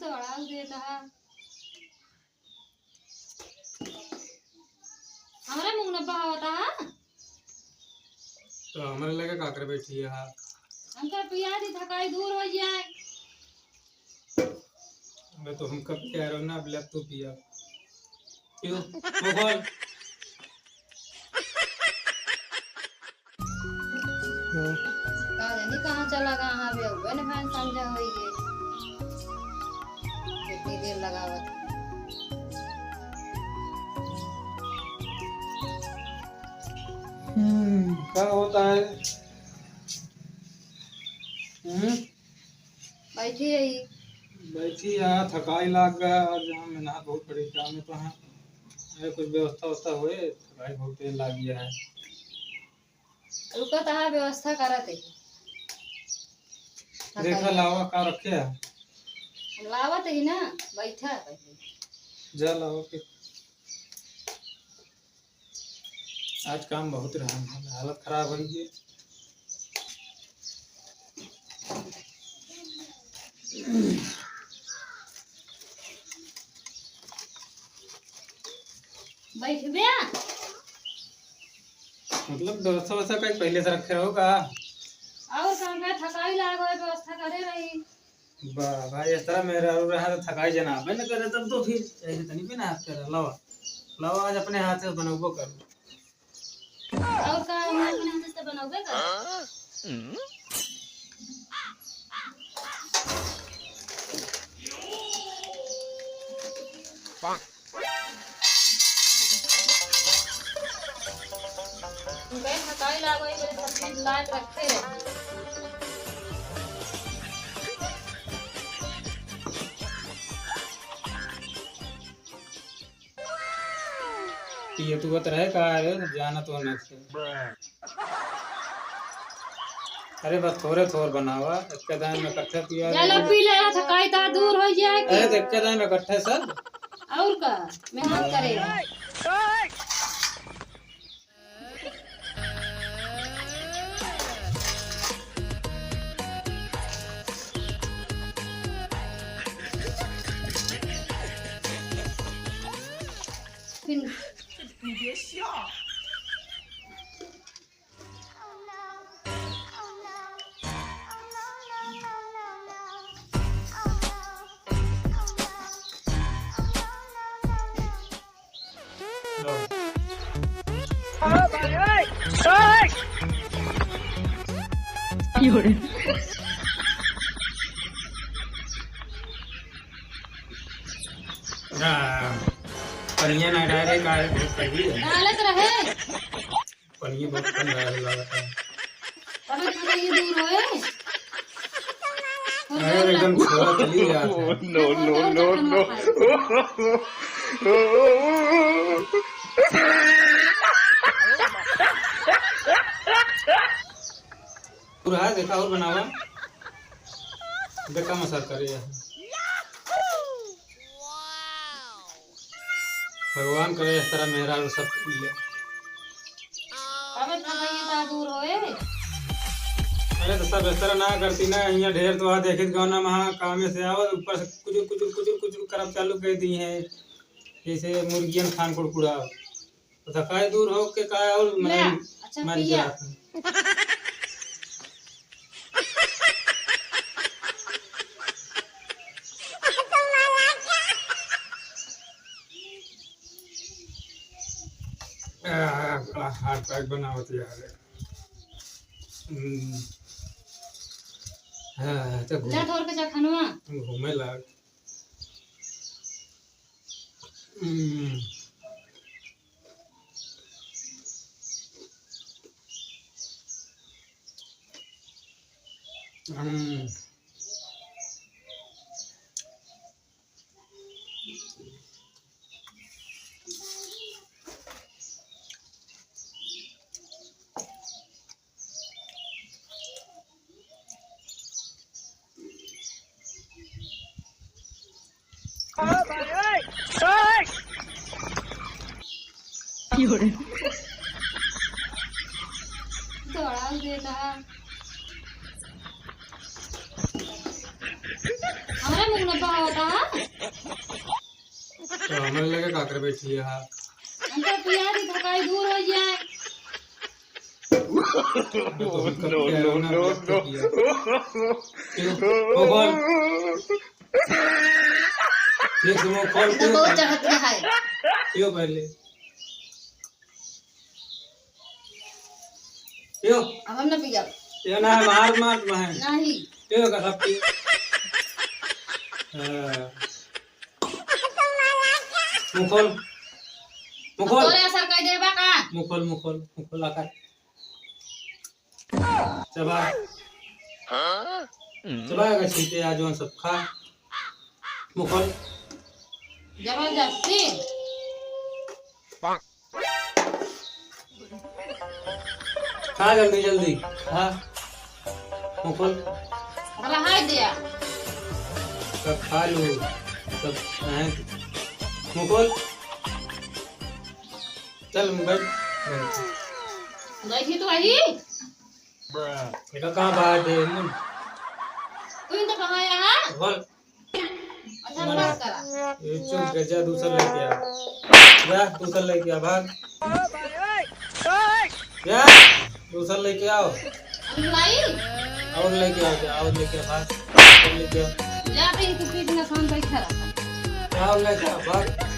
दौड़ा देता है हमारे मुंह में बहावता है तो हमारे लगे काकर बैठी है हमका पिया दी थकाई दूर हो जाए। मैं तो हम कब कह रहा हूँ ना अब लग तो पिया क्यों वो बोल नहीं कहाँ चला गया हाँ भी हुए ना फैन समझा हुई है कितनी देर लगावत क्या होता है बैठी है ही बैठी यार थकाई लाग गया आज हम ना बहुत परेशान में तो हैं कुछ व्यवस्था व्यवस्था हुए थकाई बहुत तेज लाग गया है रुको तो हाँ व्यवस्था करत है देखा लावा का रखे है लावत ही ना बैठा है पहले जा लावा के आज काम बहुत रहा हालत खराब हो गई बैठ गया मतलब व्यवस्था व्यवस्था कहीं पहले से रखे रहो का और काम का थकाई लागो व्यवस्था करे रही भाई इस तरह मेरा रहा तो थकाई जना मैंने करे तब तो फिर ऐसे तो नहीं बिना हाथ कर लावा लावा आज अपने हाथ से बनाओ करो और का अपने हाथ से बनाओगे का उनका थकाई लागो ये सब चीज लाट रखते रहे ये तू बता रहे का है जाना तो न अरे बस थोड़े थोड़े बनावा एक दान में इकट्ठे पिया चलो पी ले थकाई ता दूर हो जाए अरे देख के दान में इकट्ठे सब और का मेहनत करेगा你别笑。有人。 पनिया ना डाले का कही डालत रहे पनिया बहुत कम लगता है तब तो ये दूर होए अरे एकदम छोड़ा चली जाता है No no no no. पूरा देखा और बनावा देखा मसाला करे भगवान करे इस तरह मेहरा सब मिले तब तो ये ता दूर होए अरे तो सब इस तरह ना करती ना यहाँ ढेर तो वहाँ देखित गाँव ना वहाँ काम से आओ ऊपर से कुछ करब चालू कर दी है जैसे मुर्गियन खान कुड़कुड़ा तो थकाई दूर हो के का और अच्छा मर पिया गया हाथ पैक बनावत यार हाँ तो ले थोड़ के जा खनवा घूमे लाग有人。 दौड़ा देता है हमारे मुंह में बहावता है तो हमें लगे काकर बैठी है हाँ अंदर पिया की थकाई दूर हो जाए बहुत चढ़त है पियो पहले पियो अब हम ना पिया पियो ना मार मार बहन नहीं पियो का सब पियो मुखोल मुखोल तोरे असर कह देबा का मुखोल मुखोल मुखोल आकर चबा चबा का छीटे आज वो सब खा मुखोल जबरदस्ती खा जल्दी जल्दी खा मुखोल भला हाय दिया सब खा लो सब हैं मुखोल चल बैठ देखी तो आई बेटा कहाँ बाहर दे मुन तू तो कहाँ आया है बोल अच्छा बात करा ये चुप कर जा दूसरा लेके आ जा दूसरा लेके आ भाग जा दूसरा लेके आओ लाई और लेके आओ जा और लेके आ भाग और लेके आओ जा पे तू पीठ में खान बैठा रहा और लेके आओ भाग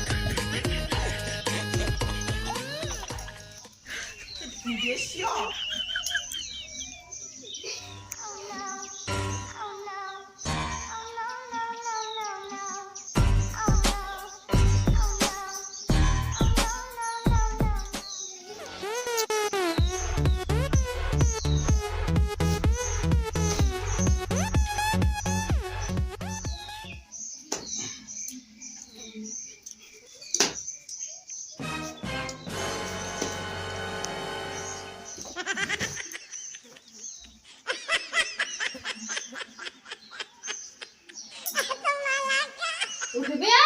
उठ गया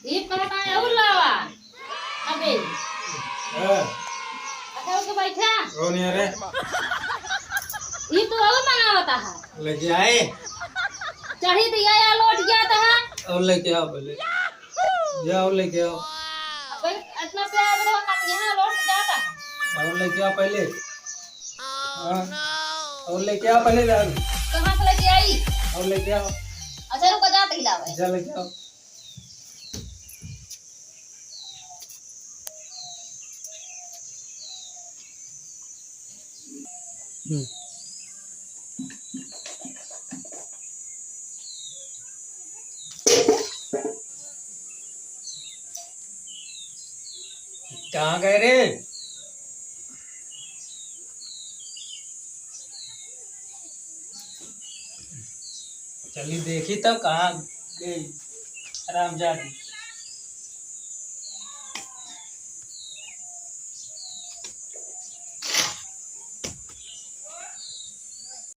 ये कहता है उल्लावा अबे अच्छा ओके बैठा कौन है रे ये तो और मंगावता है लेके आए चढ़ी दिया या लौट गया था और लेके आओ पहले जा और लेके आओ अब इतना प्यार रहा काट यहाँ लौट जाता है और लेके आओ पहले हाँ और लेके आओ पहले जा कहाँ से लेके आई और लेके आओ अच्छा रुको जाते ही लावे जा लेके आओ कहाँ गए रे चली देखी तब कहाँ गई आराम जाती